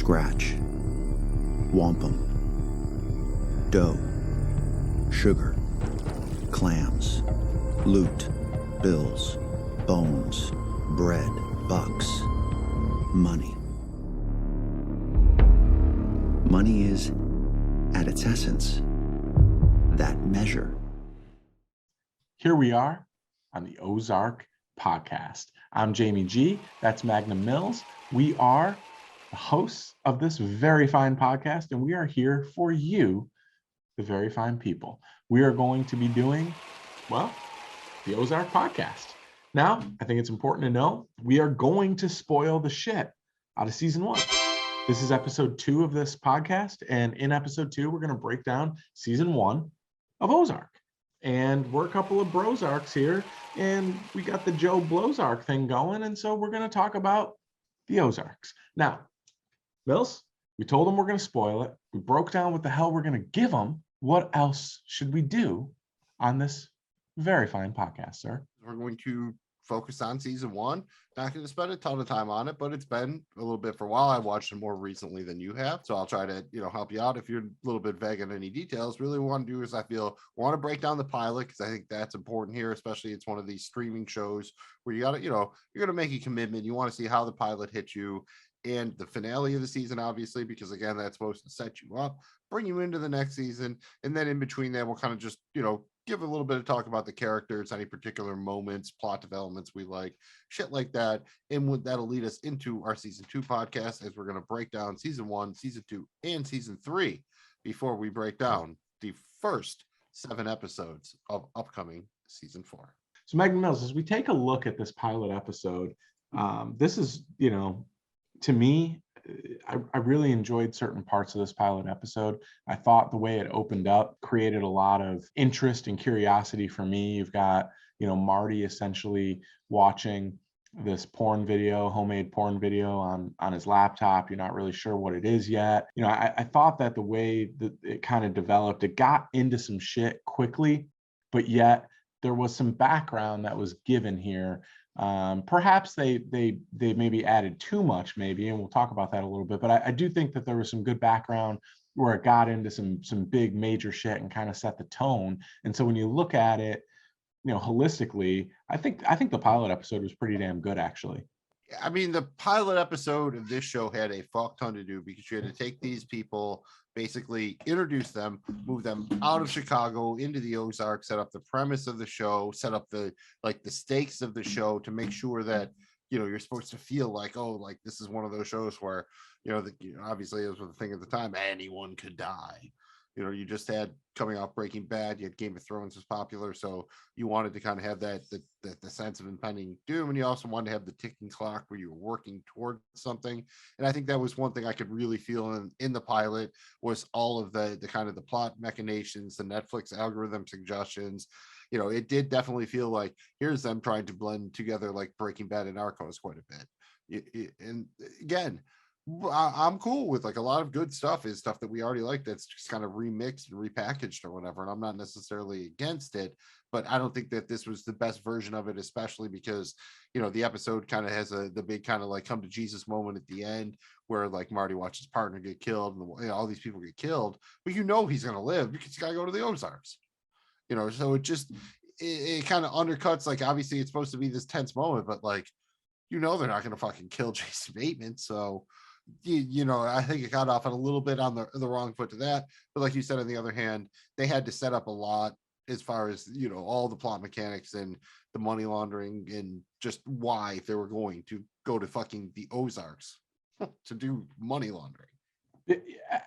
scratch, wampum, dough, sugar, clams, loot, bills, bones, bread, bucks, money. Money is, at its essence, that measure. Here we are on the Ozark Podcast. I'm Jamie G. That's Magnum Mills. We are the hosts of this very fine podcast, and we are here for you, the very fine people. We are going to be doing, well, the Ozark Podcast. Now, I think it's important to know we are going to spoil the shit out of season 1. This is episode 2 of this podcast, and in episode 2, we're going to break down season 1 of Ozark. And we're a couple of Brozarks here, and we got the Joe Blowzark thing going, and so we're going to talk about the Ozarks. Now, Mills, we told them we're going to spoil it. We broke down what the hell we're going to give them. What else should we do on this very fine podcast, sir? We're going to focus on season 1. Not going to spend a ton of time on it, but it's been a little bit for a while. I watched it more recently than you have, so I'll try to help you out if you're a little bit vague on any details. Really, what we want to do is I want to break down the pilot, because I think that's important here, especially it's one of these streaming shows where you got to you're going to make a commitment. You want to see how the pilot hits you, and the finale of the season, obviously, because again, that's supposed to set you up, bring you into the next season, and then in between that, we'll kind of just give a little bit of talk about the characters, any particular moments, plot developments we like, shit like that. And that'll lead us into our season 2 podcast, as we're going to break down season 1, season 2, and season 3 before we break down the first 7 episodes of upcoming season 4. So, Megan Mills, as we take a look at this pilot episode, this is, to me, I really enjoyed certain parts of this pilot episode. I thought the way it opened up created a lot of interest and curiosity for me. You've got, Marty essentially watching this homemade porn video on his laptop. You're not really sure what it is yet. I thought that the way that it kind of developed, it got into some shit quickly, but yet there was some background that was given here. Perhaps they maybe added too much, and we'll talk about that a little bit, but I do think that there was some good background where it got into some big major shit and kind of set the tone. And so when you look at it, holistically, I think the pilot episode was pretty damn good, actually. I mean, the pilot episode of this show had a fuck ton to do, because you had to take these people, basically introduce them, move them out of Chicago into the Ozarks, set up the premise of the show, set up the stakes of the show to make sure that you're supposed to feel like, oh, like this is one of those shows where obviously it was the thing at the time, anyone could die. You just had, coming off Breaking Bad, you had Game of Thrones was popular, so you wanted to kind of have the sense of impending doom, and you also wanted to have the ticking clock where you were working towards something. And I think that was one thing I could really feel in the pilot, was all of the kind of the plot machinations, the Netflix algorithm suggestions. It did definitely feel like here's them trying to blend together like Breaking Bad and Narcos quite a bit. And again, I'm cool with like a lot of good stuff is stuff that we already like, that's just kind of remixed and repackaged or whatever. And I'm not necessarily against it, but I don't think that this was the best version of it, especially because, the episode kind of has the big kind of like come to Jesus moment at the end, where like Marty watches his partner get killed and all these people get killed, but he's going to live because he's got to go to the Ozarks, so it kind of undercuts, like, obviously it's supposed to be this tense moment, but like, they're not going to fucking kill Jason Bateman. So, I think it got off on a little bit on the wrong foot to that. But like you said, on the other hand, they had to set up a lot as far as, all the plot mechanics and the money laundering and just why they were going to go to fucking the Ozarks to do money laundering.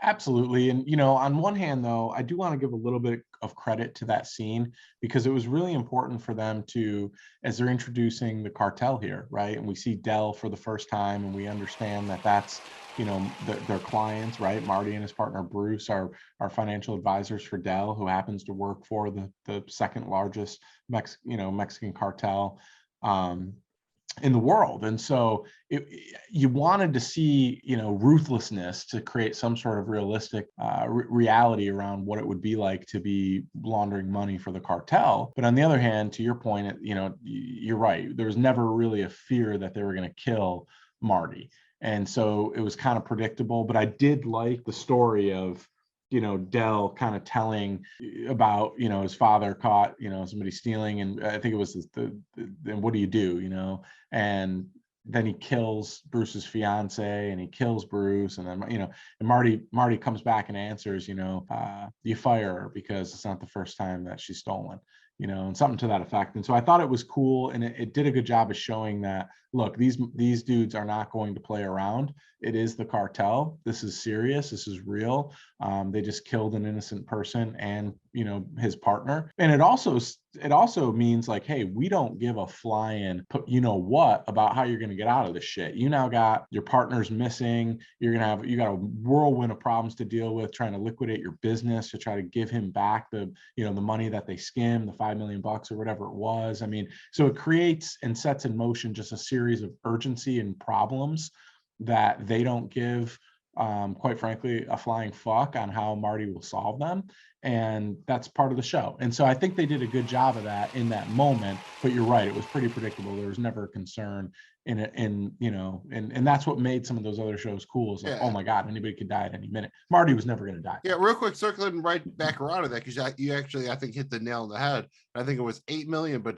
Absolutely. And, on one hand, though, I do want to give a little bit of credit to that scene, because it was really important for them to, as they're introducing the cartel here, right? And we see Dell for the first time, and we understand that that's, their clients, right? Marty and his partner, Bruce, are financial advisors for Dell, who happens to work for the second largest Mexican cartel in the world. And so you wanted to see, ruthlessness to create some sort of realistic reality around what it would be like to be laundering money for the cartel. But on the other hand, to your point, you're right. There was never really a fear that they were going to kill Marty. And so it was kind of predictable, but I did like the story of, Del kind of telling about, his father caught, somebody stealing, and I think it was and what do you do, and then he kills Bruce's fiance and he kills Bruce. And then, and Marty comes back and answers, you fire her because it's not the first time that she's stolen, and something to that effect. And so I thought it was cool. And it did a good job of showing that, look, these dudes are not going to play around. It is the cartel. This is serious. This is real. They just killed an innocent person and, his partner. And it also means like, hey, we don't give a flying, what about how you're going to get out of this shit. You now got your partner's missing. You got a whirlwind of problems to deal with, trying to liquidate your business to try to give him back the money that they skimmed, the $5 million or whatever it was. I mean, so it creates and sets in motion just a series of urgency and problems that they don't give, quite frankly, a flying fuck on how Marty will solve them. And that's part of the show. And so I think they did a good job of that in that moment. But you're right, it was pretty predictable. There was never a concern in it. And that's what made some of those other shows cool. Is like, oh my God, anybody could die at any minute. Marty was never going to die. Yeah, real quick, circling right back around to that, because you actually, I think, hit the nail on the head. I think it was 8 million, but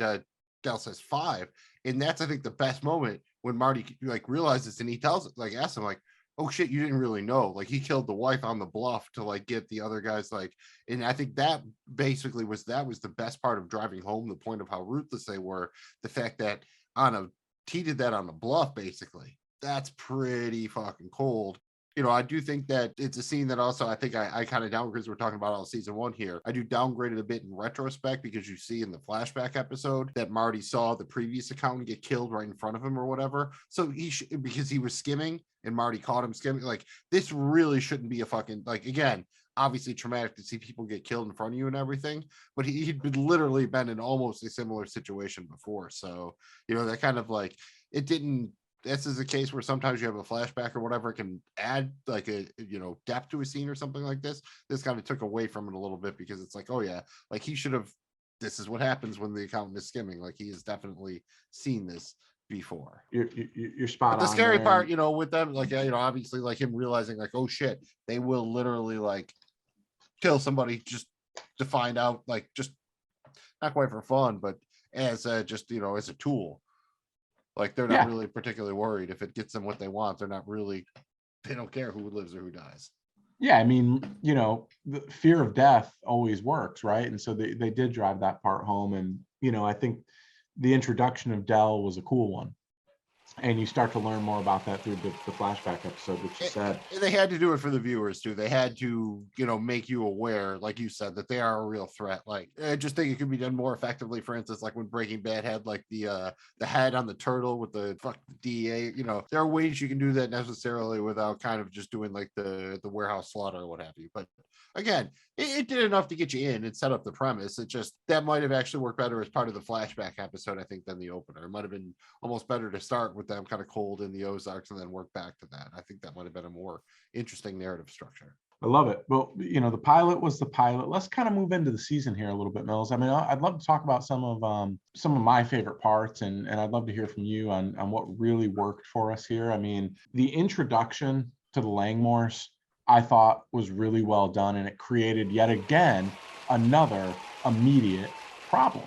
Del says 5. And that's, I think, the best moment when Marty like realizes, and he tells, like, asks him, like, oh shit, you didn't really know, like, he killed the wife on the bluff to like get the other guys, like. And I think that basically was the best part of driving home the point of how ruthless they were. The fact that he did that on the bluff, basically. That's pretty fucking cold. I do think that it's a scene that also I think I kind of downgrade, because we're talking about all season 1 here. I do downgrade it a bit in retrospect, because you see in the flashback episode that Marty saw the previous accountant get killed right in front of him or whatever. So because he was skimming and Marty caught him skimming, like, this really shouldn't be a fucking, like, again, obviously traumatic to see people get killed in front of you and everything, but he'd literally been in almost a similar situation before. So, that kind of like, it didn't. This is a case where sometimes you have a flashback or whatever, can add like a, depth to a scene or something like this. This kind of took away from it a little bit, because it's like, oh yeah, like he should have, this is what happens when the accountant is skimming. Like, he has definitely seen this before. You're spot on. The scary part, with them, like, obviously, like, him realizing, like, oh shit, they will literally like kill somebody just to find out, like, just not quite for fun, but as just, as a tool. Like, they're not really particularly worried. If it gets them what they want, they don't care who lives or who dies. Yeah, I mean, the fear of death always works, right? And so they did drive that part home. And, I think the introduction of Del was a cool one. And you start to learn more about that through the flashback episode, which you said. And they had to do it for the viewers too. They had to, make you aware, like you said, that they are a real threat. Like, I just think it could be done more effectively. For instance, like when Breaking Bad had like the head on the turtle with the DEA. There are ways you can do that necessarily without kind of just doing like the warehouse slaughter or what have you. But again, it did enough to get you in and set up the premise. It just, that might have actually worked better as part of the flashback episode, I think, than the opener. It might have been almost better to start with them kind of cold in the Ozarks and then work back to that. I think that might have been a more interesting narrative structure. I love it. Well, the pilot was the pilot. Let's kind of move into the season here a little bit, Mills. I mean, I'd love to talk about some of my favorite parts, and I'd love to hear from you on what really worked for us here. I mean, the introduction to the Langmores, I thought, was really well done, and it created yet again another immediate problem.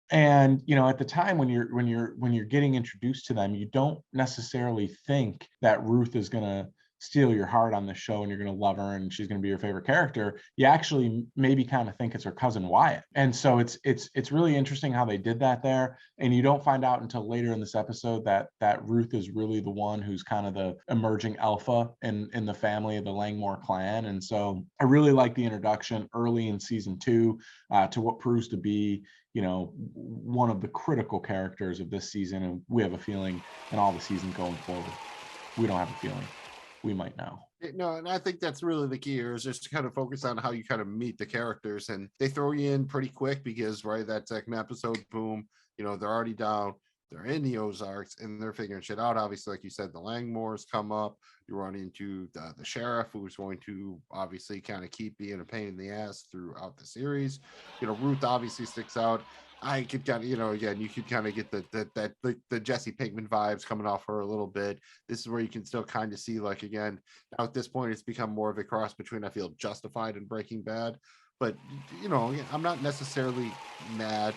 And at the time when you're getting introduced to them, you don't necessarily think that Ruth is going to steal your heart on the show and you're going to love her and she's going to be your favorite character. You actually maybe kind of think it's her cousin Wyatt. And so it's really interesting how they did that there. And you don't find out until later in this episode that Ruth is really the one who's kind of the emerging alpha in the family of the Langmore clan. And so I really like the introduction early in season 2 to what proves to be, one of the critical characters of this season. And we have a feeling in all the seasons going forward. We don't have a feeling. We might know. No, and I think that's really the key here, is just to kind of focus on how you kind of meet the characters, and they throw you in pretty quick because, right, that second episode, boom, they're already down, they're in the Ozarks, and they're figuring shit out. Obviously, like you said, the Langmores come up, you run into the sheriff, who's going to obviously kind of keep being a pain in the ass throughout the series. Ruth obviously sticks out. I could kind of, again, you could kind of get the Jesse Pinkman vibes coming off her a little bit. This is where you can still kind of see, like, again, now at this point, it's become more of a cross between, I feel, Justified and Breaking Bad. But, I'm not necessarily mad.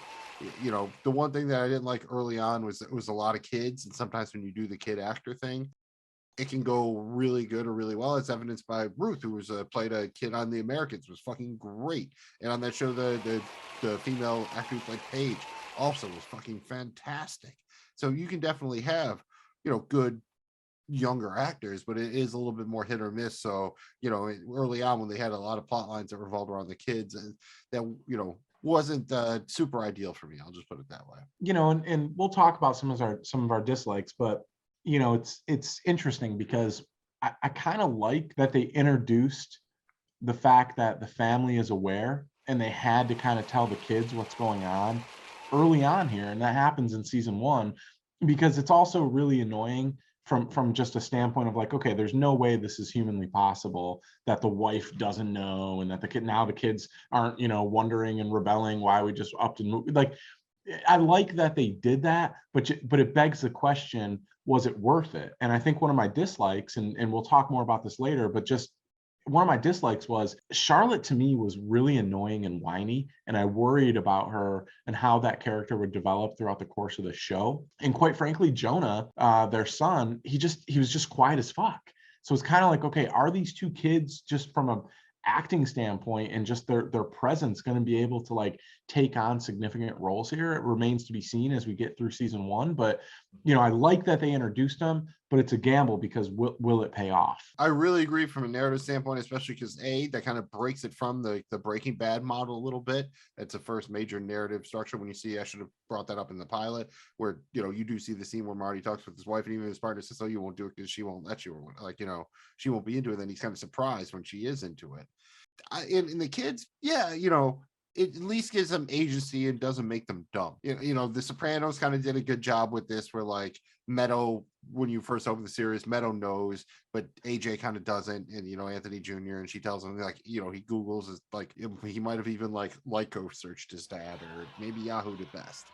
The one thing that I didn't like early on was it was a lot of kids. And sometimes when you do the kid actor thing, it can go really good or really well. It's evidenced by Ruth, who was played a kid on The Americans, was fucking great. And on that show, the female actor who played Paige also was fucking fantastic. So you can definitely have, good younger actors, but it is a little bit more hit or miss. So, early on when they had a lot of plot lines that revolved around the kids, and that, wasn't super ideal for me. I'll just put it that way. And we'll talk about some of our dislikes, but it's interesting because I kind of like that they introduced the fact that the family is aware and they had to kind of tell the kids what's going on early on here. And that happens in season 1, because it's also really annoying from just a standpoint of like, okay, there's no way this is humanly possible that the wife doesn't know, and that the kids aren't, wondering and rebelling why we just upped and moved. Like, I like that they did that, but it begs the question, was it worth it? And I think one of my dislikes, and we'll talk more about this later, but just one of my dislikes was Charlotte, to me, was really annoying and whiny, and I worried about her and how that character would develop throughout the course of the show. And quite frankly, Jonah, their son, he was just quiet as fuck. So it's kind of like, okay, are these two kids, just from a acting standpoint and just their presence, going to be able to like take on significant roles here? It remains to be seen as we get through season 1, but I like that they introduced them, but it's a gamble because will it pay off? I really agree from a narrative standpoint, especially because that kind of breaks it from the Breaking Bad model a little bit. That's the first major narrative structure. When you see, I should have brought that up in the pilot, where you do see the scene where Marty talks with his wife, and even his partner says, "Oh, you won't do it because she won't let you," or like, she won't be into it. Then he's kind of surprised when she is into it. In the kids, yeah, it at least gives them agency and doesn't make them dumb. The Sopranos kind of did a good job with this, where like Meadow, when you first open the series, Meadow knows, but AJ kind of doesn't. And Anthony Jr., and she tells him, like, he Googles is like, he might have even like Lyco searched his dad, or maybe Yahoo did best,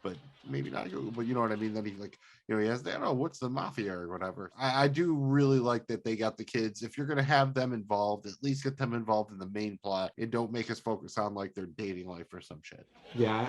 but maybe not Google. But you know what I mean? Then he like, he has that, oh, what's the mafia or whatever. I do really like that they got the kids. If you're going to have them involved, at least get them involved in the main plot, and don't make us focus on like their dating life or some shit. Yeah,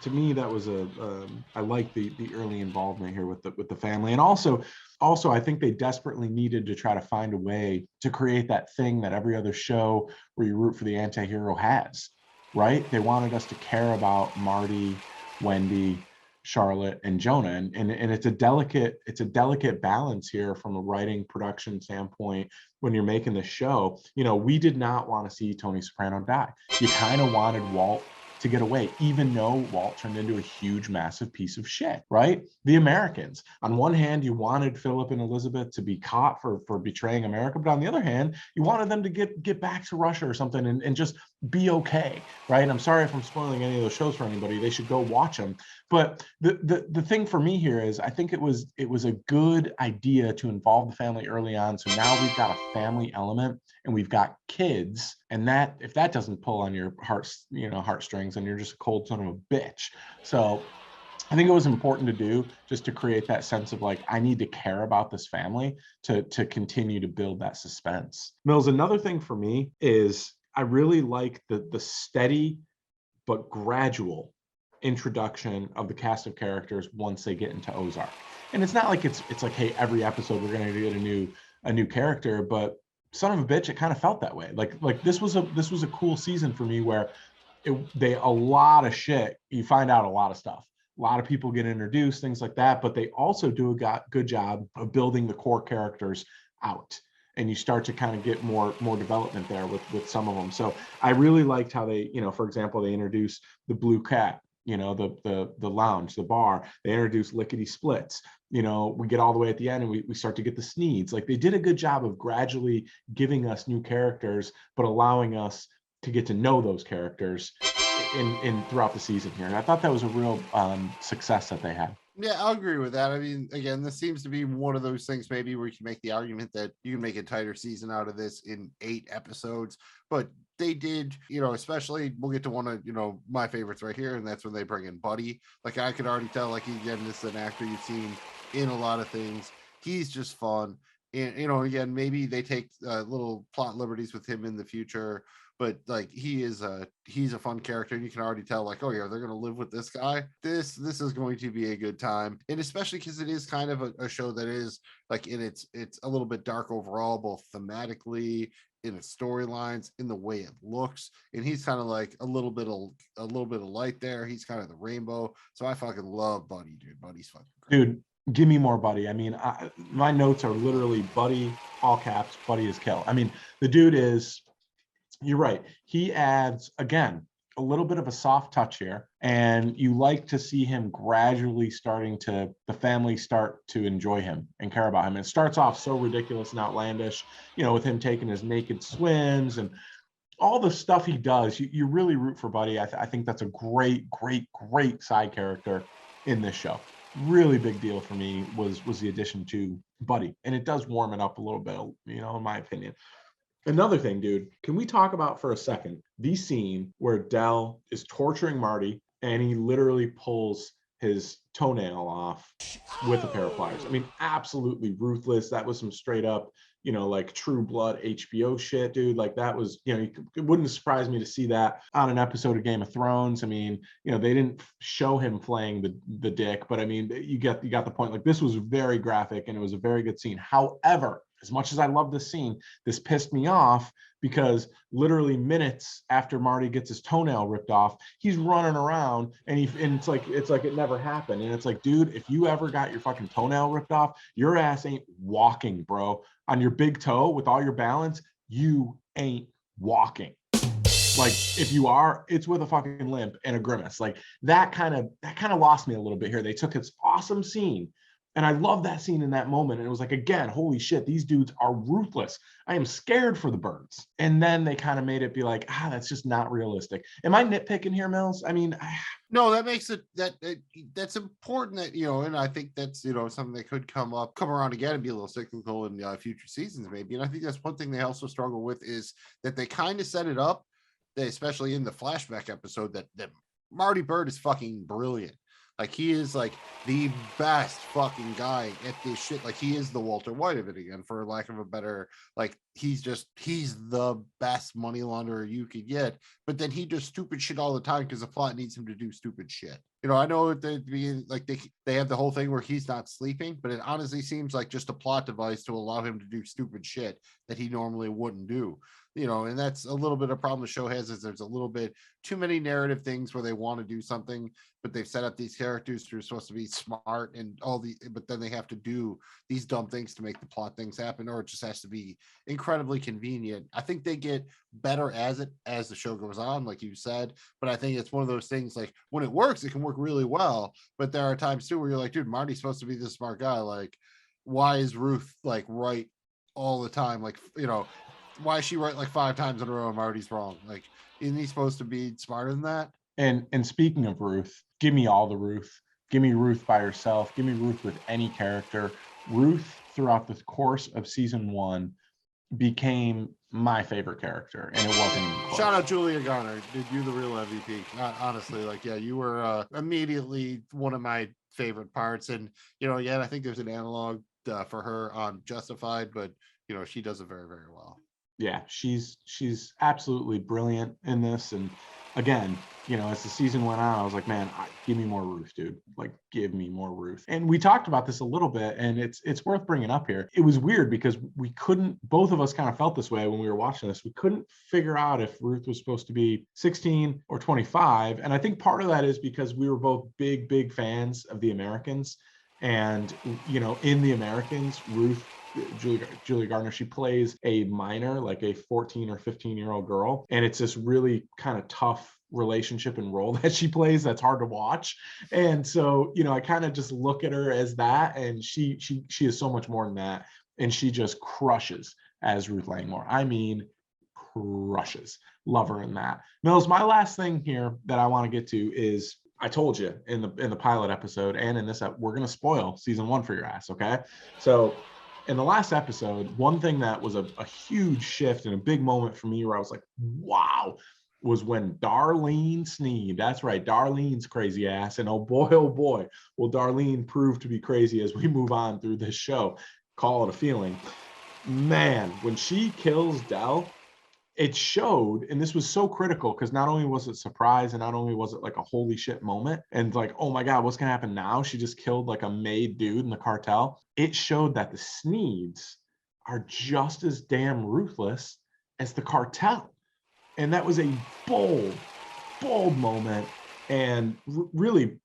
to me, that was I like the early involvement here with the family. And also I think they desperately needed to try to find a way to create that thing that every other show where you root for the anti-hero has, right? They wanted us to care about Marty, Wendy, Charlotte, and Jonah, and it's a delicate balance here from a writing production standpoint. When you're making this show, we did not want to see Tony Soprano die. You kind of wanted Walt to get away, even though Walt turned into a huge, massive piece of shit, right? The Americans. On one hand, you wanted Philip and Elizabeth to be caught for betraying America, but on the other hand, you wanted them to get back to Russia or something and just be okay, right? And I'm sorry if I'm spoiling any of those shows for anybody. They should go watch them. But the thing for me here is, I think it was a good idea to involve the family early on. So now we've got a family element and we've got kids, and that, if that doesn't pull on your heartstrings, then you're just a cold son of a bitch. So I think it was important to do, just to create that sense of like, I need to care about this family to continue to build that suspense. Mills, another thing for me is I really like the steady but gradual introduction of the cast of characters once they get into Ozark. And it's not like it's like, hey, every episode we're going to get a new character, but son of a bitch, it kind of felt that way. Like this was a cool season for me, where a lot of shit, you find out a lot of stuff. A lot of people get introduced, things like that, but they also do a good job of building the core characters out. And you start to kind of get more development there with some of them. So I really liked how they, for example, they introduced the Blue Cat, the lounge, the bar. They introduced Lickety Splits. We get all the way at the end and we start to get the Sneeds. Like, they did a good job of gradually giving us new characters, but allowing us to get to know those characters in throughout the season here. And I thought that was a real success that they had. Yeah, I'll agree with that. I mean, again, this seems to be one of those things maybe where you can make the argument that you can make a tighter season out of this in 8 episodes. But they did, you know, especially we'll get to one of, you know, my favorites right here, and that's when they bring in Buddy. Like I could already tell, like again, this is an actor you've seen in a lot of things. He's just fun. And you know, again, maybe they take little plot liberties with him in the future, but like he's a fun character, and you can already tell, like, oh yeah, they're gonna live with this guy. This is going to be a good time, and especially because it is kind of a show that is like it's a little bit dark overall, both thematically, in its storylines, in the way it looks, and he's kind of like a little bit of light there. He's kind of the rainbow. So I fucking love Buddy, dude. Buddy's fucking great. Dude, give me more Buddy. I mean, my notes are literally Buddy, all caps, Buddy is kill. I mean, the dude is, you're right. He adds, again, a little bit of a soft touch here, and you like to see him gradually the family start to enjoy him and care about him. It starts off so ridiculous and outlandish, you know, with him taking his naked swims and all the stuff he does. You really root for Buddy. I think that's a great side character in this show. Really big deal for me was the addition to Buddy, and it does warm it up a little bit, you know, in my opinion. Another thing, dude, can we talk about for a second the scene where Del is torturing Marty and he literally pulls his toenail off with a pair of pliers? I mean, absolutely ruthless. That was some straight up, you know, like True Blood HBO shit, dude. Like that was, you know, it wouldn't surprise me to see that on an episode of Game of Thrones. I mean, you know, they didn't show him flaying the dick, but I mean, you got the point. Like this was very graphic and it was a very good scene. However, as much as I love this scene, this pissed me off because literally minutes after Marty gets his toenail ripped off, he's running around and it's like it never happened. And it's like, dude, if you ever got your fucking toenail ripped off, your ass ain't walking, bro. On your big toe with all your balance, you ain't walking. Like if you are, it's with a fucking limp and a grimace. Like that kind of lost me a little bit here. They took this awesome scene, and I love that scene in that moment. And it was like, again, holy shit, these dudes are ruthless. I am scared for the birds. And then they kind of made it be like, that's just not realistic. Am I nitpicking here, Mills? I mean, no, that makes it that's important, that, you know, and I think that's, you know, something that could come around again and be a little cyclical in future seasons, maybe. And I think that's one thing they also struggle with, is that they kind of set it up, that especially in the flashback episode, that Marty Byrde is fucking brilliant. Like he is like the best fucking guy at this shit. Like he is the Walter White of it again, for lack of a better, like he's the best money launderer you could get. But then he does stupid shit all the time because the plot needs him to do stupid shit. You know, I know at the beginning, like they have the whole thing where he's not sleeping, but it honestly seems like just a plot device to allow him to do stupid shit that he normally wouldn't do. You know, and that's a little bit of problem the show has, is there's a little bit too many narrative things where they want to do something, but they've set up these characters who are supposed to be smart and but then they have to do these dumb things to make the plot things happen, or it just has to be incredibly convenient. I think they get better as the show goes on, like you said, but I think it's one of those things, like when it works, it can work really well, but there are times too where you're like, dude, Marty's supposed to be this smart guy. Like, why is Ruth like right all the time? Like, you know, why is she right like 5 times in a row and Marty's wrong? Like, isn't he supposed to be smarter than that? And speaking of Ruth, give me all the Ruth. Give me Ruth by herself. Give me Ruth with any character. Ruth, throughout the course of season 1, became my favorite character, and it wasn't even close. Shout out Julia Garner. Did you the real MVP? Honestly, like, yeah, you were immediately one of my favorite parts. And, you know, yeah, I think there's an analog for her on Justified, but, you know, she does it very, very well. Yeah, she's absolutely brilliant in this. And again, you know, as the season went on, I was like, man, give me more Ruth, dude. Like, give me more Ruth. And we talked about this a little bit, and it's worth bringing up here. It was weird because both of us kind of felt this way when we were watching this. We couldn't figure out if Ruth was supposed to be 16 or 25. And I think part of that is because we were both big fans of The Americans. And, you know, in The Americans, Ruth, Julia Garner, she plays a minor, like a 14 or 15-year-old girl, and it's this really kind of tough relationship and role that she plays that's hard to watch. And so, you know, I kind of just look at her as that, and she is so much more than that, and she just crushes as Ruth Langmore. I mean, crushes. Love her in that. Mills, my last thing here that I want to get to is, I told you in the pilot episode and in this, we're going to spoil season 1 for your ass. Okay. So in the last episode, one thing that was a huge shift and a big moment for me where I was like, wow, was when Darlene Sneed, that's right, Darlene's crazy ass. And oh boy, will Darlene prove to be crazy as we move on through this show. Call it a feeling. Man, when she kills Dell, it showed, and this was so critical because not only was it surprise and not only was it like a holy shit moment and like, oh my God, what's gonna happen now? She just killed like a made dude in the cartel. It showed that the Sneeds are just as damn ruthless as the cartel. And that was a bold moment, and really,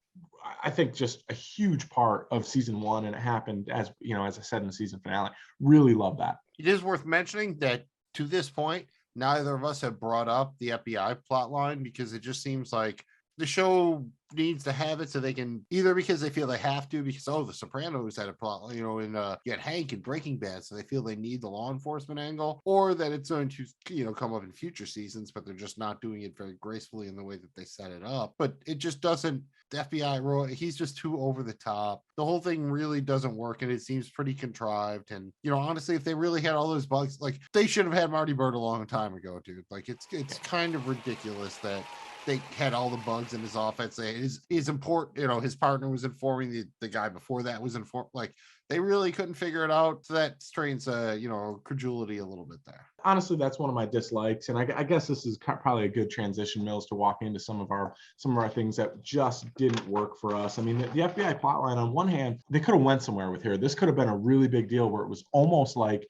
I think just a huge part of season 1. And it happened, as you know, as I said in the season finale. Really love that. It is worth mentioning that to this point, neither of us have brought up the FBI plotline because it just seems like the show needs to have it so they can, either because they feel they have to, because the Sopranos had a plot, you know, in you had Hank and Breaking Bad, so they feel they need the law enforcement angle, or that it's going to, you know, come up in future seasons, but they're just not doing it very gracefully in the way that they set it up. But it just doesn't. The FBI role, he's just too over the top. The whole thing really doesn't work, and it seems pretty contrived. And, you know, honestly, if they really had all those bugs, like, they should have had Marty Bird a long time ago, dude. Like, it's kind of ridiculous that they had all the bugs in his offense. His important, you know, his partner was informing the guy before that was informed. Like, they really couldn't figure it out. So that strains, you know, credulity a little bit there. Honestly, that's one of my dislikes, and I guess this is probably a good transition, Mills, to walk into some of our things that just didn't work for us. I mean, the FBI plotline, on one hand, they could have went somewhere with here. This could have been a really big deal where it was almost like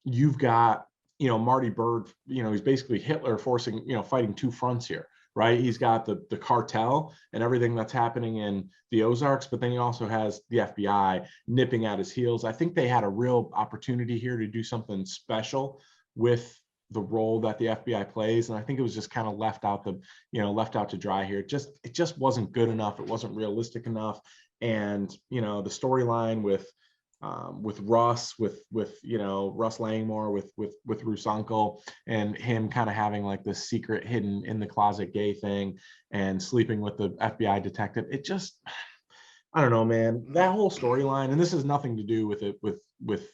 you've got, you know, Marty Bird, you know, he's basically Hitler forcing, you know, fighting two fronts here. Right, he's got the cartel and everything that's happening in the Ozarks, but then he also has the FBI nipping at his heels. I think they had a real opportunity here to do something special with the role that the FBI plays, and I think it was just kind of left out to dry here. It just wasn't good enough. It wasn't realistic enough, and you know, the storyline with Russ, with you know, Russ Langmore, with Ruth's uncle, and him kind of having like this secret hidden in the closet gay thing and sleeping with the FBI detective. It just, I don't know, man, that whole storyline, and this has nothing to do with it with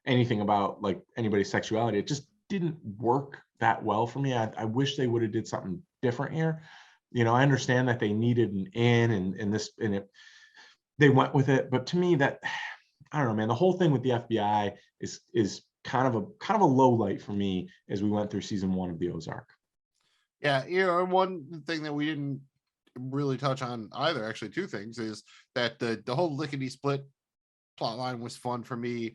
anything about like anybody's sexuality. It just didn't work that well for me. I wish they would have did something different here. You know, I understand that they needed an in and they went with it, but to me, that, I don't know, man, the whole thing with the FBI is kind of a low light for me as we went through season 1 of the Ozark. Yeah, you know, and one thing that we didn't really touch on either, actually two things, is that the whole lickety split plot line was fun for me.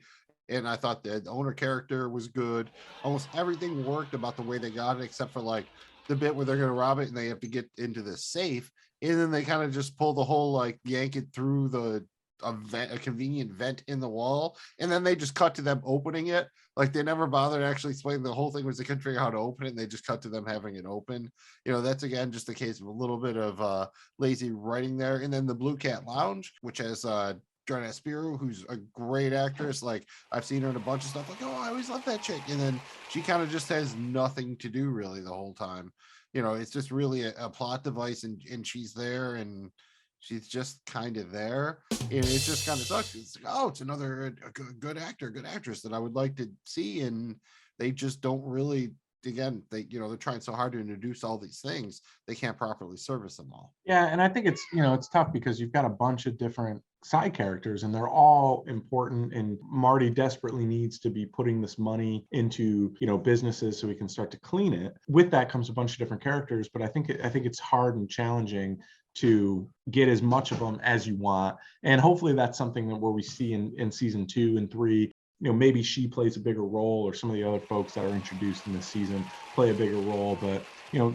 And I thought the owner character was good. Almost everything worked about the way they got it, except for like the bit where they're going to rob it and they have to get into the safe. And then they kind of just pull the whole, like, yank it through a convenient vent in the wall, and then they just cut to them opening it. Like, they never bothered actually explaining the whole thing was they couldn't figure out how to open it, and they just cut to them having it open. You know, that's again just a case of a little bit of lazy writing there. And then the Blue Cat Lounge, which has Jordan Aspiro, who's a great actress. Like, I've seen her in a bunch of stuff, like, oh, I always love that chick, and then she kind of just has nothing to do really the whole time. You know, it's just really a plot device, and she's there, and she's just kind of there, and it just kind of sucks. It's like, oh, it's another good actor, good actress that I would like to see, and they just don't really. Again, they're trying so hard to introduce all these things, they can't properly service them all. Yeah, and I think it's tough because you've got a bunch of different side characters and they're all important, and Marty desperately needs to be putting this money into businesses so he can start to clean it. With that comes a bunch of different characters, but I think it's hard and challenging to get as much of them as you want, and hopefully that's something that where we see in season 2 and 3. Maybe she plays a bigger role, or some of the other folks that are introduced in this season play a bigger role. But,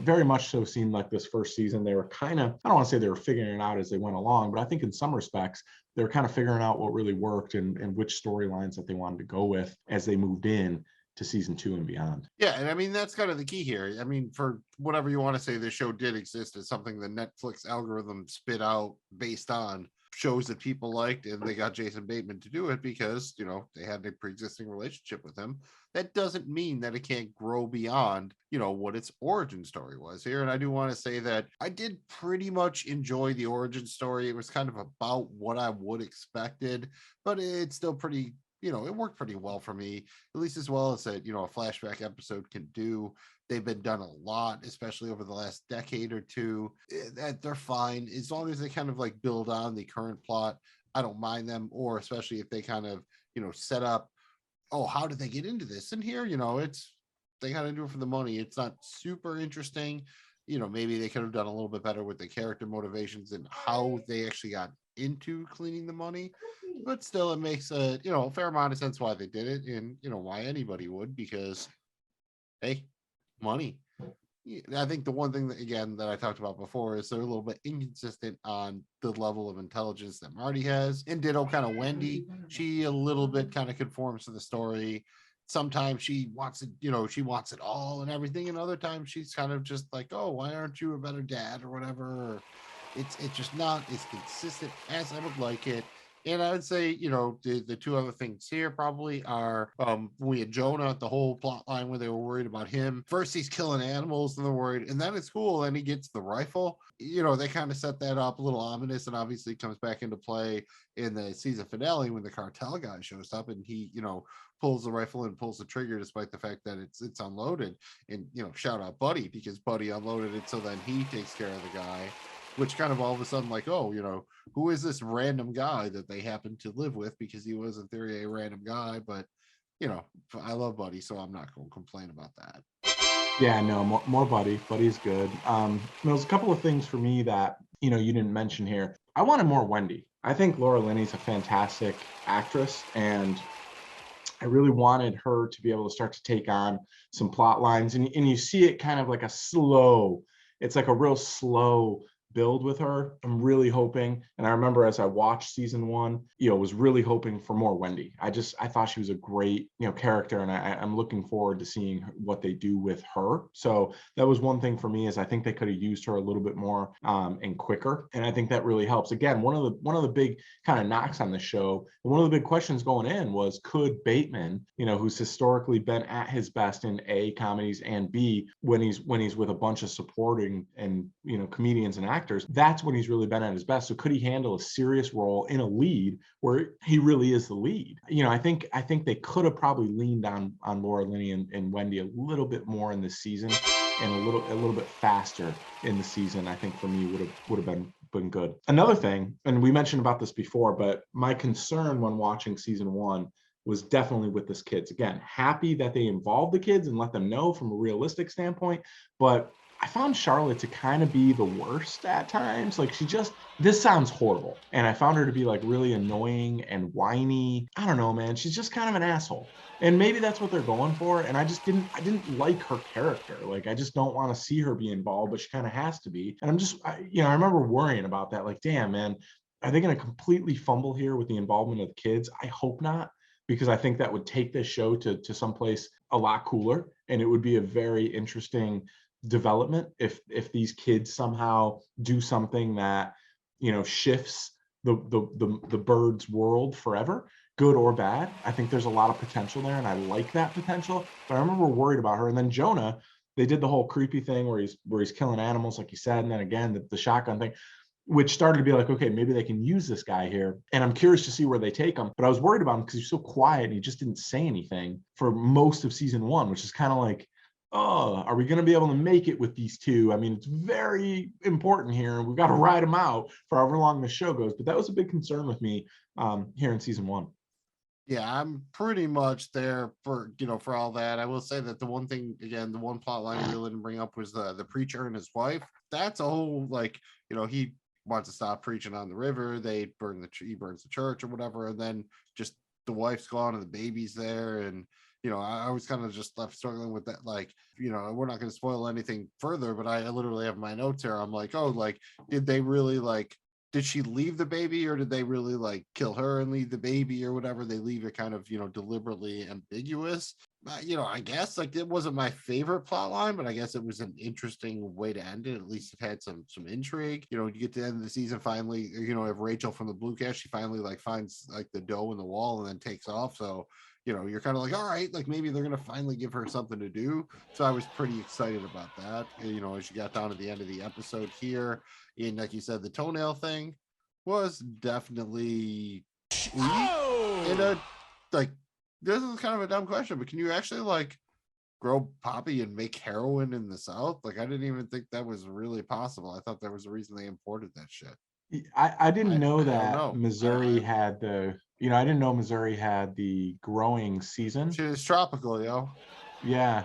very much so seemed like this first season, they were kind of, I don't want to say they were figuring it out as they went along, but I think in some respects, they were kind of figuring out what really worked and which storylines that they wanted to go with as they moved in to season 2 and beyond. Yeah, and I mean, that's kind of the key here. I mean, for whatever you want to say, this show did exist as something the Netflix algorithm spit out based on shows that people liked, and they got Jason Bateman to do it because they had a pre-existing relationship with him. That doesn't mean that it can't grow beyond what its origin story was here. And I do want to say that I did pretty much enjoy the origin story. It was kind of about what I would expected, but it's still pretty it worked pretty well for me, at least as well as a flashback episode can do. They've been done a lot, especially over the last decade or two. That they're fine as long as they kind of like build on the current plot. I don't mind them, or especially if they kind of set up, oh, how did they get into this? And here, it's they kind of do it for the money. It's not super interesting. Maybe they could have done a little bit better with the character motivations and how they actually got into cleaning the money. But still, it makes a fair amount of sense why they did it, and why anybody would, because hey, money. I think the one thing that, again, that I talked about before is they're a little bit inconsistent on the level of intelligence that Marty has, and ditto kind of Wendy. She a little bit kind of conforms to the story. Sometimes she wants it, she wants it all and everything, and other times she's kind of just like, oh, why aren't you a better dad or whatever? Or it's just not as consistent as I would like it. And I would say, the two other things here probably are we had Jonah, the whole plot line where they were worried about him. First, he's killing animals and they're worried, and then it's cool. And he gets the rifle. They kind of set that up a little ominous, and obviously comes back into play in the season finale when the cartel guy shows up and he, pulls the rifle and pulls the trigger despite the fact that it's unloaded. And, shout out Buddy, because Buddy unloaded it, so then he takes care of the guy. Which kind of all of a sudden, like, oh, who is this random guy that they happen to live with? Because he was in theory a random guy, but I love Buddy, so I'm not going to complain about that. Yeah, no, more Buddy. Buddy's good. There's a couple of things for me that you didn't mention here. I wanted more Wendy. I think Laura Linney's a fantastic actress, and I really wanted her to be able to start to take on some plot lines, and you see it kind of like it's like a real slow build with her. I'm really hoping, and I remember as I watched season 1, was really hoping for more Wendy. I thought she was a great character, and I'm looking forward to seeing what they do with her. So that was one thing for me, is I think they could have used her a little bit more and quicker, and I think that really helps. Again, one of the big kind of knocks on the show, and one of the big questions going in was, could Bateman, who's historically been at his best in A, comedies, and B, when he's with a bunch of supporting and comedians and actors, that's when he's really been at his best. So could he handle a serious role in a lead where he really is the lead? I think they could have probably leaned on Laura Linney and Wendy a little bit more in this season, and a little bit faster in the season. I think for me would have been good. Another thing, and we mentioned about this before, but my concern when watching season 1 was definitely with this kids. Again, happy that they involved the kids and let them know from a realistic standpoint, but I found Charlotte to kind of be the worst at times. Like, this sounds horrible. And I found her to be like really annoying and whiny. I don't know, man. She's just kind of an asshole. And maybe that's what they're going for. And I didn't like her character. Like, I just don't want to see her be involved, but she kind of has to be. And I remember worrying about that. Like, damn, man, are they going to completely fumble here with the involvement of the kids? I hope not, because I think that would take this show to someplace a lot cooler. And it would be a very interesting development if these kids somehow do something that shifts the bird's world forever, good or bad. I think there's a lot of potential there, and I like that potential. But I remember worried about her. And then Jonah, they did the whole creepy thing where he's killing animals, like you said, and then again the shotgun thing, which started to be like, okay, maybe they can use this guy here. And I'm curious to see where they take him. But I was worried about him because he's so quiet and he just didn't say anything for most of season 1, which is kind of like, oh, are we going to be able to make it with these two? I mean, it's very important here, and we've got to ride them out for however long the show goes. But that was a big concern with me here in season 1. Yeah, I'm pretty much there for all that. I will say that the one thing, again, the one plot line I really didn't bring up was the preacher and his wife. That's a whole, like, he wants to stop preaching on the river. He burns the church or whatever, and then just the wife's gone and the baby's there, and I was kind of just left struggling with that. Like, we're not going to spoil anything further, but I literally have my notes here. I'm like, oh, like, did they really, like, did she leave the baby, or did they really like kill her and leave the baby or whatever? They leave it kind of, deliberately ambiguous. I guess, like, it wasn't my favorite plot line, but I guess it was an interesting way to end it. At least it had some intrigue. You get to the end of the season, finally, if Rachel from the Blue Cat, she finally like finds like the dough in the wall and then takes off. So you're kind of like, all right, like maybe they're going to finally give her something to do. So I was pretty excited about that. As you got down to the end of the episode here, and like you said, the toenail thing was definitely in a like, this is kind of a dumb question, but can you actually like grow poppy and make heroin in the South? Like, I didn't even think that was really possible. I thought there was a reason they imported that shit. I didn't know I don't that know. Missouri had the, I didn't know Missouri had the growing season. Shit is tropical, yo. Yeah.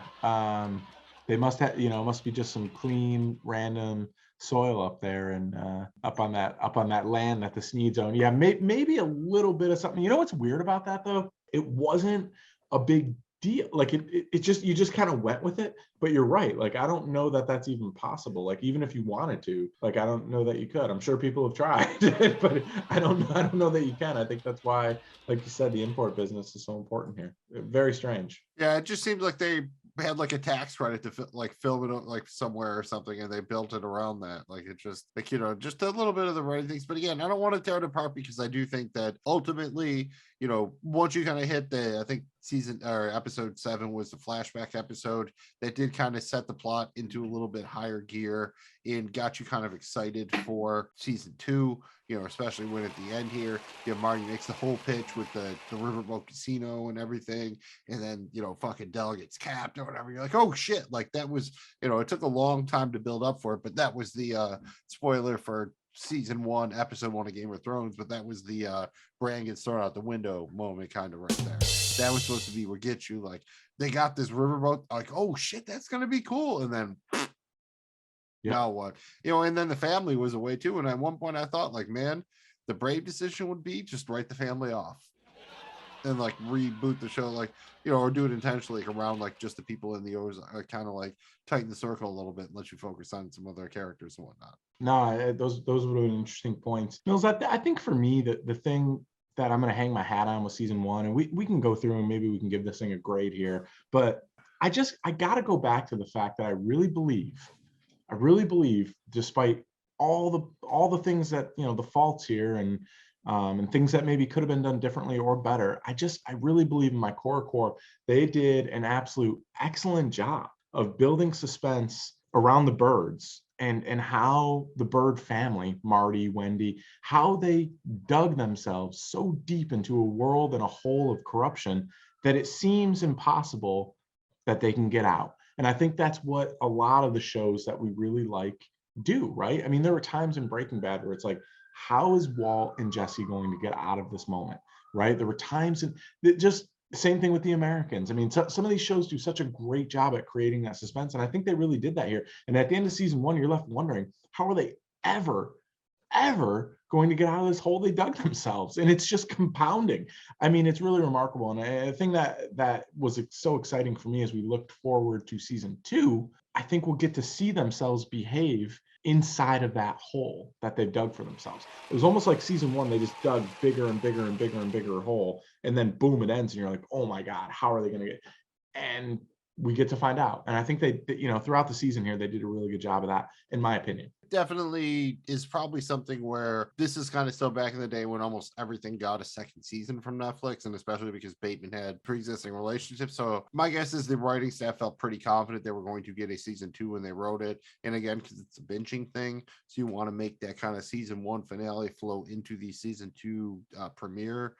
They must have, it must be just some clean, random soil up there and up on that land that the Sneed own. Yeah, maybe a little bit of something. You know what's weird about that though? It wasn't a big deal. Like it just, you just kind of went with it. But you're right. Like, I don't know that that's even possible. Like, even if you wanted to, like, I don't know that you could. I'm sure people have tried, but I don't know that you can. I think that's why, like you said, the import business is so important here. Very strange. Yeah, it just seems like they had like a tax credit to film it like somewhere or something, and they built it around that. Like, it just like, just a little bit of the right things. But again, I don't want to tear it apart, because I do think that ultimately, once you kind of hit I think season or episode 7 was the flashback episode that did kind of set the plot into a little bit higher gear and got you kind of excited for season 2, especially when at the end here, Marty makes the whole pitch with the Riverboat Casino and everything. And then, fucking Del gets capped or whatever. You're like, oh shit. Like, that was, it took a long time to build up for it, but that was the spoiler for season 1, episode 1 of Game of Thrones. But that was the Bran gets thrown out the window moment kind of right there. That was supposed to be what gets you. Like, they got this riverboat, like, oh shit, that's going to be cool. And then now what? And then the family was away too. And at one point I thought, like, man, the brave decision would be just write the family off and like reboot the show, like, or do it intentionally around like just the people in the Ozark, kind of like tighten the circle a little bit and let you focus on some other characters and whatnot. No, those would have been interesting points. Mills, I think for me, the thing that I'm going to hang my hat on with season 1, and we can go through and maybe we can give this thing a grade here, but I got to go back to the fact that I really believe, despite all the things that, the faults here and things that maybe could have been done differently or better, I really believe in my core, they did an absolute excellent job of building suspense around the birds and how the bird family, Marty, Wendy, how they dug themselves so deep into a world and a hole of corruption that it seems impossible that they can get out. And I think that's what a lot of the shows that we really like do, right? I mean, there were times in Breaking Bad where it's like, how is Walt and Jesse going to get out of this moment, right? There were times just same thing with the Americans. I mean, some of these shows do such a great job at creating that suspense, and I think they really did that here. And at the end of season 1, you're left wondering, how are they ever going to get out of this hole they dug themselves? And it's just compounding. I mean, it's really remarkable. And I think that was so exciting for me as we looked forward to season 2. I think we'll get to see themselves behave inside of that hole that they've dug for themselves. It was almost like season 1, they just dug bigger and bigger and bigger and bigger hole, and then boom, it ends, and you're like, oh my God, how are they going to get? And we get to find out. And I think they, throughout the season here, they did a really good job of that, in my opinion. Definitely is probably something where this is kind of still back in the day when almost everything got a second season from Netflix, and especially because Bateman had pre-existing relationships. So my guess is the writing staff felt pretty confident they were going to get a season 2 when they wrote it. And again, because it's a binging thing, so you want to make that kind of season 1 finale flow into the season 2 premiere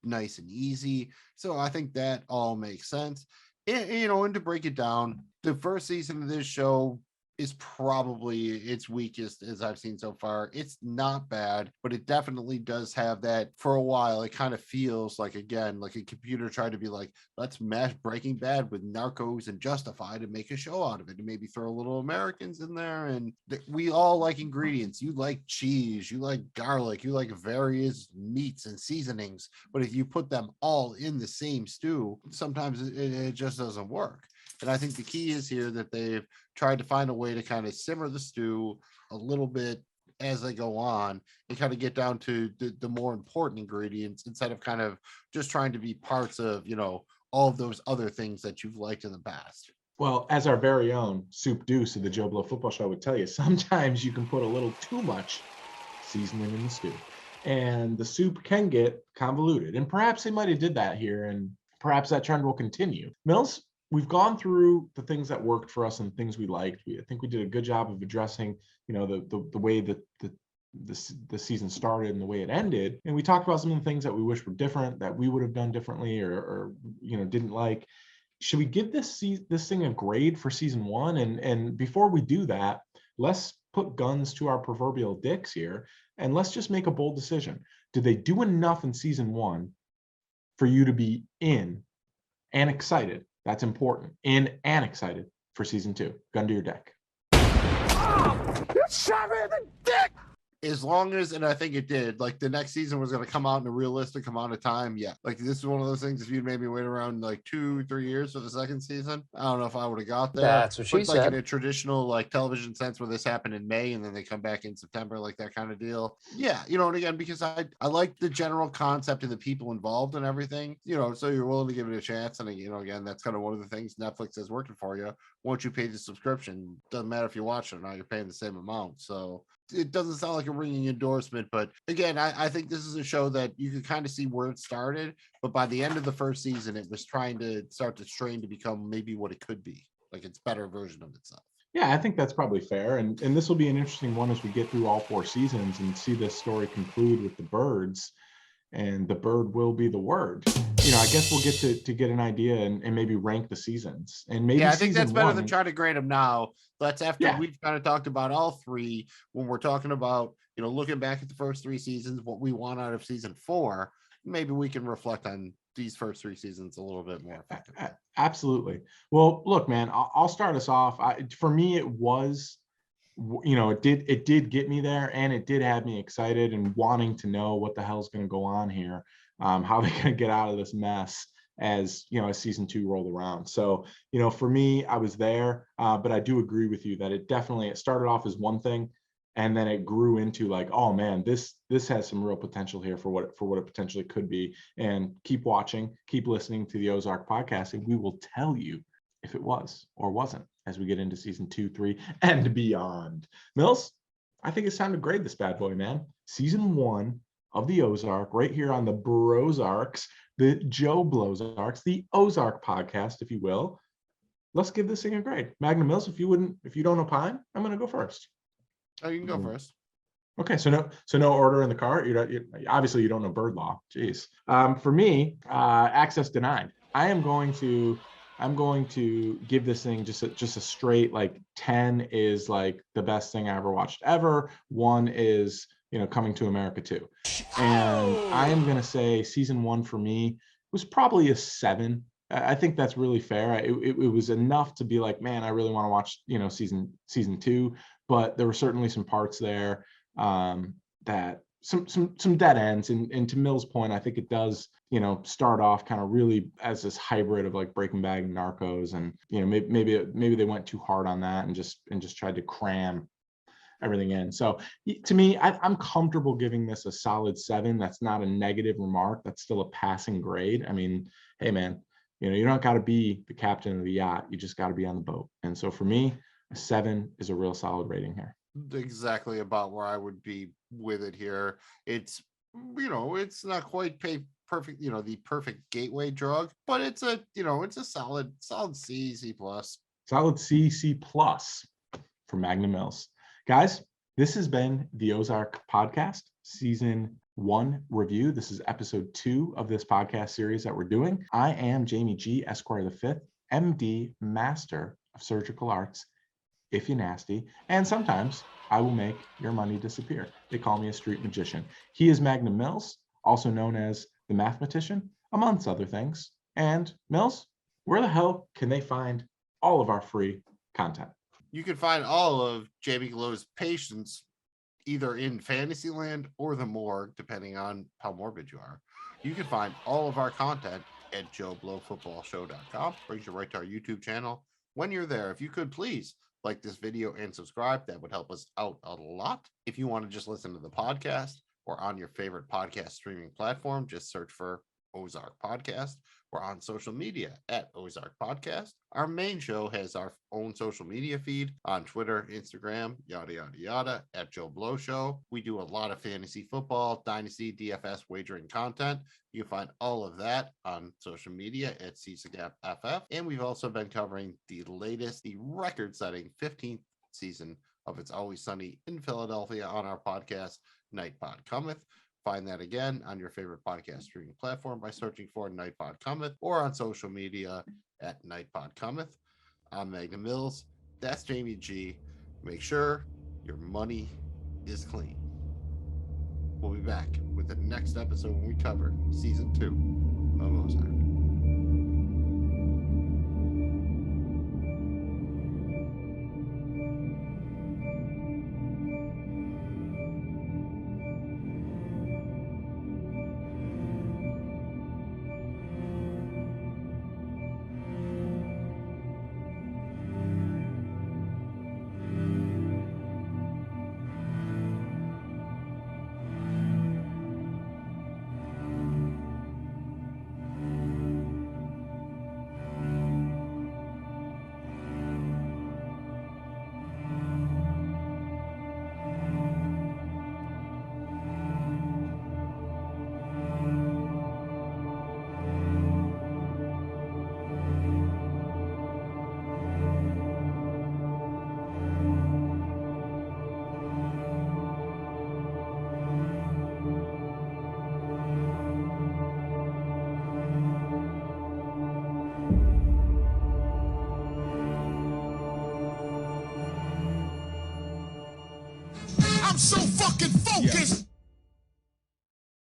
nice and easy. So I think that all makes sense. And to break it down, the first season of this show is probably its weakest as I've seen so far. It's not bad, but it definitely does have that. For a while, it kind of feels like, again, like a computer tried to be like, let's mash Breaking Bad with Narcos and Justified and make a show out of it, and maybe throw a little Americans in there. And we all like ingredients. You like cheese, you like garlic, you like various meats and seasonings, but if you put them all in the same stew, sometimes it just doesn't work. And I think the key is here that they've tried to find a way to kind of simmer the stew a little bit as they go on and kind of get down to the more important ingredients, instead of kind of just trying to be parts of, all of those other things that you've liked in the past. Well, as our very own Soup Deuce of the Joe Blow Football Show would tell you, sometimes you can put a little too much seasoning in the stew, and the soup can get convoluted. And perhaps they might have did that here, and perhaps that trend will continue. Mills, we've gone through the things that worked for us and things we liked. I think we did a good job of addressing, the way that the the season started and the way it ended. And we talked about some of the things that we wish were different, that we would have done differently, or didn't like. Should we give this thing a grade for season 1? And before we do that, let's put guns to our proverbial dicks here, and let's just make a bold decision. Did they do enough in season 1 for you to be in and excited? That's important. In and excited for season 2. Gun to your deck. You shot me in the dick! As long as, and I think it did, like the next season was going to come out in a realistic amount of time. Yeah. Like this is one of those things, if you'd made me wait around like 2-3 years for the second season, I don't know if I would have got there. That's what she said. Like in a traditional like television sense where this happened in May and then they come back in September, like that kind of deal. Yeah. And again, because I like the general concept and the people involved and everything, so you're willing to give it a chance. And again, that's kind of one of the things Netflix is working for you. Once you pay the subscription, doesn't matter if you watch it or not, you're paying the same amount. So it doesn't sound like a ringing endorsement, but again, I think this is a show that you can kind of see where it started, but by the end of the first season, it was trying to start to strain to become maybe what it could be, like its better version of itself. Yeah, I think that's probably fair. And this will be an interesting one as we get through all 4 seasons and see this story conclude with the birds. And the bird will be the word. I guess we'll get to get an idea and maybe rank the seasons. And maybe I think that's better than trying to grade them now. That's after we've kind of talked about all 3. When we're talking about, looking back at the first 3 seasons, what we want out of season 4, maybe we can reflect on these first 3 seasons a little bit more effectively. Absolutely. Well, look, man, I'll start us off. For me, it was, it did get me there, and it did have me excited and wanting to know what the hell's going to go on here, how they're going to get out of this mess as season 2 rolled around. So for me, I was there, but I do agree with you that it started off as one thing, and then it grew into like, oh man, this has some real potential here for what it potentially could be. And keep watching, keep listening to the Ozark podcast, and we will tell you if it was or wasn't as we get into season 2, 3, and beyond. Mills, I think it's time to grade this bad boy, man. Season 1 of the Ozark, right here on the Brozarks, the Joe Blowzarks, the Ozark podcast, if you will. Let's give this thing a grade. Magnum Mills, if you don't opine, I'm going to go first. Oh, you can go first. Okay, so no order in the car. Obviously you don't know bird law. Jeez. For me, access denied. I'm going to give this thing just a straight like 10 is like the best thing I ever watched ever. 1 is Coming to America 2. And I am going to say season 1 for me was probably a 7. I think that's really fair. It was enough to be like, man, I really want to watch, season 2, but there were certainly some parts there that some dead ends. And to Mill's point, I think it does, start off kind of really as this hybrid of like Breaking Bad and Narcos, and maybe they went too hard on that and just tried to cram everything in. So to me, I'm comfortable giving this a solid 7. That's not a negative remark. That's still a passing grade. I mean, hey man, you don't got to be the captain of the yacht. You just got to be on the boat. And so for me, a 7 is a real solid rating here. Exactly about where I would be with it here. It's, it's not quite perfect, the perfect gateway drug, but it's a solid C plus. Solid C plus for Magnum Mills. Guys, this has been the Ozark Podcast, Season 1 review. This is episode 2 of this podcast series that we're doing. I am Jamie G, Esquire V, MD, Master of Surgical Arts, if you nasty, and sometimes I will make your money disappear. They call me a street magician. He is Magnum Mills, also known as the Mathematician, amongst other things. And Mills, where the hell can they find all of our free content? You can find all of Jamie Glow's patients either in Fantasyland or the morgue, depending on how morbid you are. You can find all of our content at joeblowfootballshow.com. Brings you right to our YouTube channel. When you're there, if you could please like this video and subscribe, that would help us out a lot. If you want to just listen to the podcast or on your favorite podcast streaming platform, just search for Ozark Podcast. We're on social media at Ozark Podcast. Our main show has our own social media feed on Twitter, Instagram, yada, yada, yada, at Joe Blow Show. We do a lot of fantasy football, dynasty, DFS wagering content. You can find all of that on social media at CSAGAPFF. And we've also been covering the record-setting 15th season of It's Always Sunny in Philadelphia on our podcast, Night Pod Cometh. Find that again on your favorite podcast streaming platform by searching for Night Pod Cometh or on social media at Night Pod Cometh. I'm Magnum Mills. That's Jamie G. Make sure your money is clean. We'll be back with the next episode when we cover season 2 of Ozark. I'm so fucking focused. Yeah.